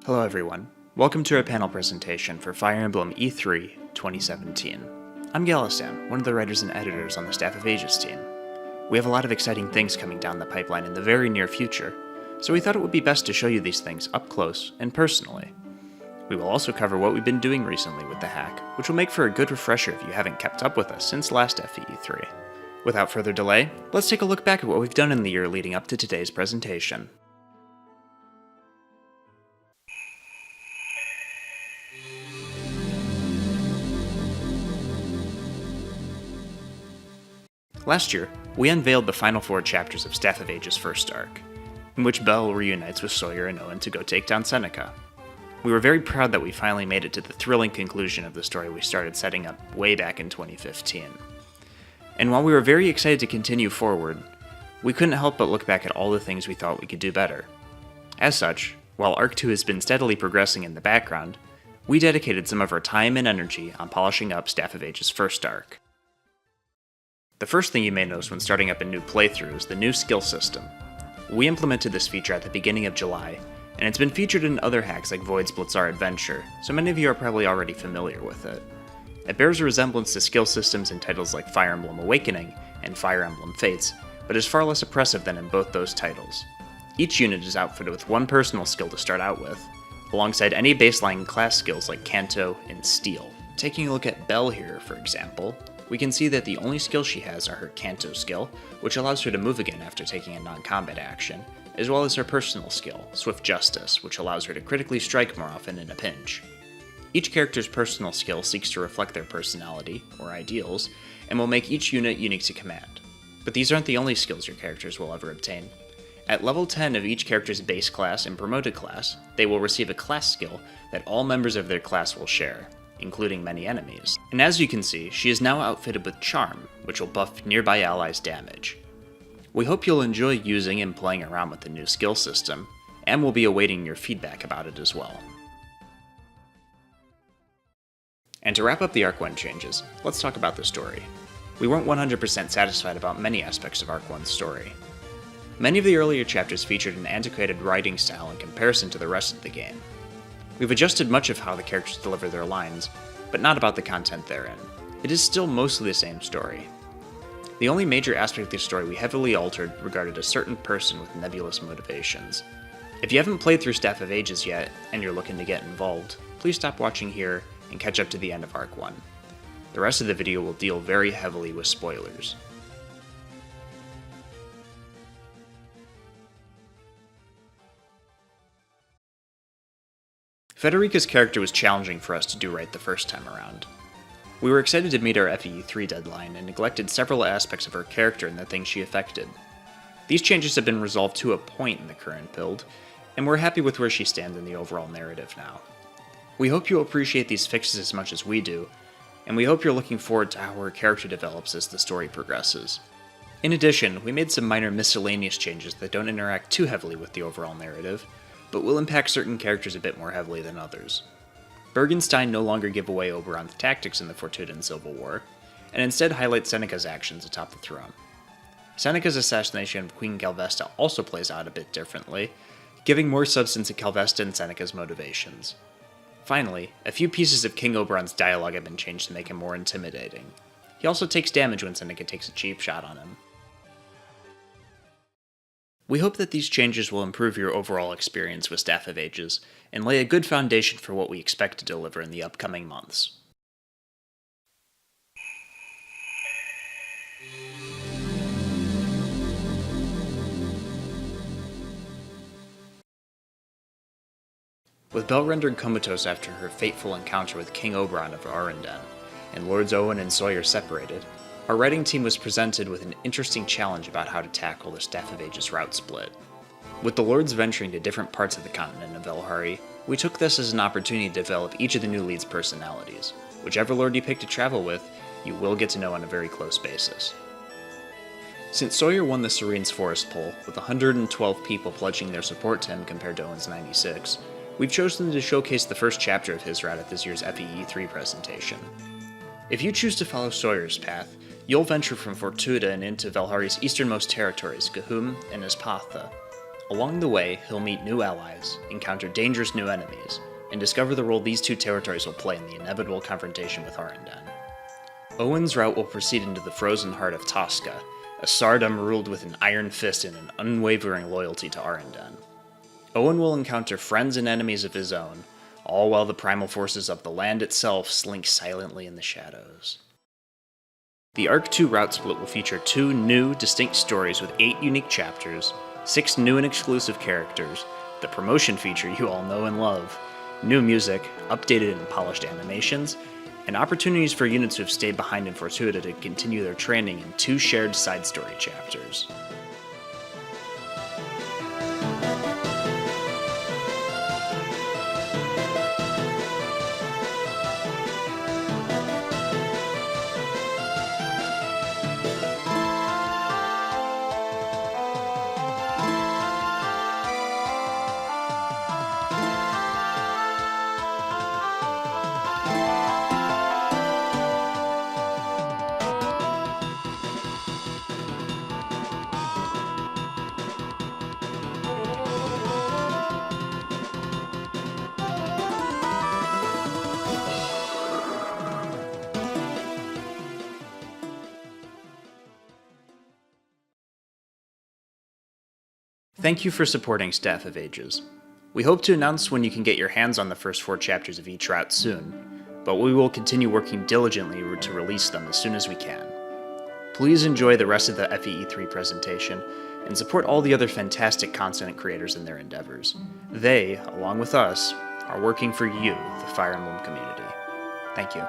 Hello everyone, welcome to our panel presentation for Fire Emblem E3 2017. I'm Galistan, one of the writers and editors on the Staff of Ages team. We have a lot of exciting things coming down the pipeline in the very near future, so we thought it would be best to show you these things up close and personally. We will also cover what we've been doing recently with the hack, which will make for a good refresher if you haven't kept up with us since last FE3. Without further delay, let's take a look back at what we've done in the year leading up to today's presentation. Last year, we unveiled the final 4 chapters of Staff of Ages' first arc, in which Belle reunites with Sawyer and Owen to go take down Seneca. We were very proud that we finally made it to the thrilling conclusion of the story we started setting up way back in 2015. And while we were very excited to continue forward, we couldn't help but look back at all the things we thought we could do better. As such, while Arc 2 has been steadily progressing in the background, we dedicated some of our time and energy on polishing up Staff of Ages' first arc. The first thing you may notice when starting up a new playthrough is the new skill system. We implemented this feature at the beginning of July, and it's been featured in other hacks like Void's Blitzar Adventure, so many of you are probably already familiar with it. It bears a resemblance to skill systems in titles like Fire Emblem Awakening and Fire Emblem Fates, but is far less oppressive than in both those titles. Each unit is outfitted with one personal skill to start out with, alongside any baseline class skills like Canto and Steel. Taking a look at Belle here, for example, we can see that the only skills she has are her Canto skill, which allows her to move again after taking a non-combat action, as well as her personal skill, Swift Justice, which allows her to critically strike more often in a pinch. Each character's personal skill seeks to reflect their personality, or ideals, and will make each unit unique to command. But these aren't the only skills your characters will ever obtain. At level 10 of each character's base class and promoted class, they will receive a class skill that all members of their class will share, including many enemies. And as you can see, she is now outfitted with Charm, which will buff nearby allies' damage. We hope you'll enjoy using and playing around with the new skill system, and we'll be awaiting your feedback about it as well. And to wrap up the Arc 1 changes, let's talk about the story. We weren't 100% satisfied about many aspects of Arc 1's story. Many of the earlier chapters featured an antiquated writing style in comparison to the rest of the game. We've adjusted much of how the characters deliver their lines, but not about the content therein. It is still mostly the same story. The only major aspect of the story we heavily altered regarded a certain person with nebulous motivations. If you haven't played through Staff of Ages yet, and you're looking to get involved, please stop watching here and catch up to the end of Arc 1. The rest of the video will deal very heavily with spoilers. Federica's character was challenging for us to do right the first time around. We were excited to meet our FE3 deadline and neglected several aspects of her character and the things she affected. These changes have been resolved to a point in the current build, and we're happy with where she stands in the overall narrative now. We hope you'll appreciate these fixes as much as we do, and we hope you're looking forward to how her character develops as the story progresses. In addition, we made some minor miscellaneous changes that don't interact too heavily with the overall narrative, but will impact certain characters a bit more heavily than others. Bergenstein no longer give away Oberon's tactics in the Fortudan Civil War, and instead highlight Seneca's actions atop the throne. Seneca's assassination of Queen Calvesta also plays out a bit differently, giving more substance to Calvesta and Seneca's motivations. Finally, a few pieces of King Oberon's dialogue have been changed to make him more intimidating. He also takes damage when Seneca takes a cheap shot on him. We hope that these changes will improve your overall experience with Staff of Ages, and lay a good foundation for what we expect to deliver in the upcoming months. With Belle rendered comatose after her fateful encounter with King Oberon of Arenden, and Lords Owen and Sawyer separated, our writing team was presented with an interesting challenge about how to tackle the Staff of Ages route split. With the Lords venturing to different parts of the continent of Velhari, we took this as an opportunity to develop each of the new leads' personalities. Whichever Lord you pick to travel with, you will get to know on a very close basis. Since Sawyer won the Serene's Forest poll, with 112 people pledging their support to him compared to Owen's 96, we've chosen to showcase the first chapter of his route at this year's FEE3 presentation. If you choose to follow Sawyer's path, you'll venture from Fortuda and into Velhari's easternmost territories, Gahum and Espatha. Along the way, he'll meet new allies, encounter dangerous new enemies, and discover the role these two territories will play in the inevitable confrontation with Arrendan. Owen's route will proceed into the frozen heart of Tosca, a tsardom ruled with an iron fist and an unwavering loyalty to Arrendan. Owen will encounter friends and enemies of his own, all while the primal forces of the land itself slink silently in the shadows. The Arc 2 route split will feature 2 new, distinct stories with 8 unique chapters, 6 new and exclusive characters, the promotion feature you all know and love, new music, updated and polished animations, and opportunities for units who have stayed behind in Fortuita to continue their training in 2 shared side story chapters. Thank you for supporting Staff of Ages. We hope to announce when you can get your hands on the first 4 chapters of each route soon, but we will continue working diligently to release them as soon as we can. Please enjoy the rest of the FEE3 presentation, and support all the other fantastic content creators in their endeavors. They, along with us, are working for you, the Fire Emblem community. Thank you.